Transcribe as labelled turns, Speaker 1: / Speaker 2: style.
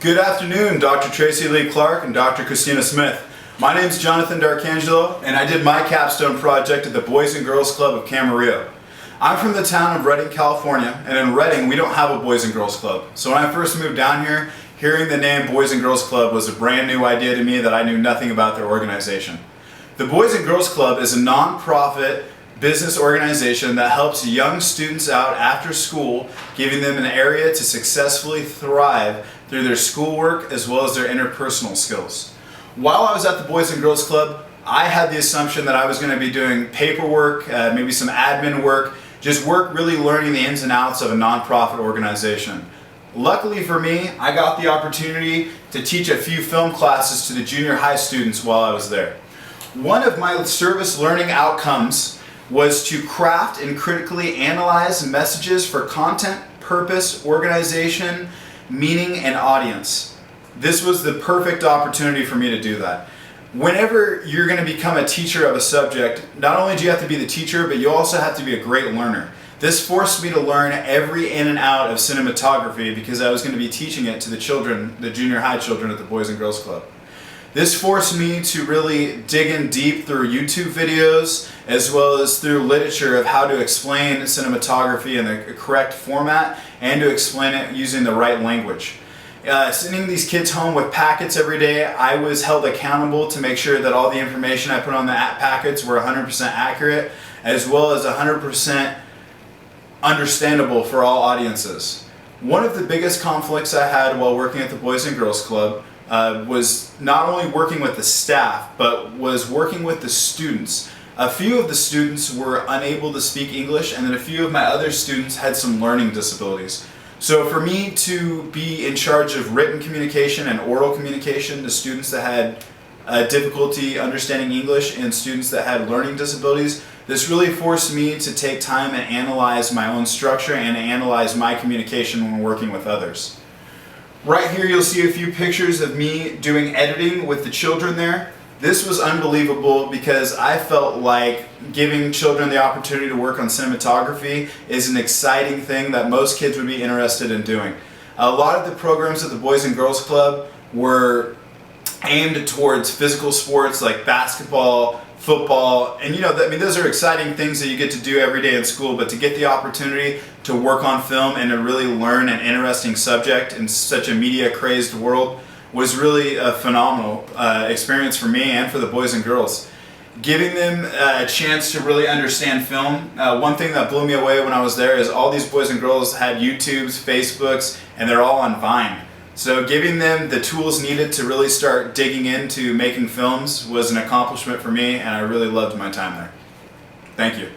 Speaker 1: Good afternoon, Dr. Tracy Lee Clark and Dr. Christina Smith. My name is Jonathan D'Arcangelo, and I did my capstone project at the Boys and Girls Club of Camarillo. I'm from the town of Redding, California, and in Redding we don't have a Boys and Girls Club. So when I first moved down here, hearing the name Boys and Girls Club was a brand new idea to me that I knew nothing about their organization. The Boys and Girls Club is a non-profit business organization that helps young students out after school, giving them an area to successfully thrive through their schoolwork as well as their interpersonal skills. While I was at the Boys and Girls Club, I had the assumption that I was going to be doing paperwork, maybe some admin work, just work really learning the ins and outs of a nonprofit organization. Luckily for me, I got the opportunity to teach a few film classes to the junior high students while I was there. One of my service learning outcomes was to craft and critically analyze messages for content, purpose, organization, meaning, and audience. This was the perfect opportunity for me to do that. Whenever you're going to become a teacher of a subject, not only do you have to be the teacher, but you also have to be a great learner. This forced me to learn every in and out of cinematography because I was going to be teaching it to the children, the junior high children at the Boys and Girls Club. This forced me to really dig in deep through YouTube videos as well as through literature of how to explain cinematography in the correct format and to explain it using the right language. Sending these kids home with packets every day, I was held accountable to make sure that all the information I put on the packets were 100% accurate as well as 100% understandable for all audiences. One of the biggest conflicts I had while working at the Boys and Girls Club was not only working with the staff, but was working with the students. A few of the students were unable to speak English, and then a few of my other students had some learning disabilities. So for me to be in charge of written communication and oral communication to students that had difficulty understanding English and students that had learning disabilities, this really forced me to take time and analyze my own structure and analyze my communication when working with others. Right here you'll see a few pictures of me doing editing with the children there. This was unbelievable because I felt like giving children the opportunity to work on cinematography is an exciting thing that most kids would be interested in doing. A lot of the programs at the Boys and Girls Club were aimed towards physical sports like basketball, football, and those are exciting things that you get to do every day in school, but to get the opportunity to work on film and to really learn an interesting subject in such a media crazed world was really a phenomenal experience for me and for the boys and girls. Giving them a chance to really understand film. One thing that blew me away when I was there is all these boys and girls had YouTubes, Facebooks, and they're all on Vine. So giving them the tools needed to really start digging into making films was an accomplishment for me, and I really loved my time there. Thank you.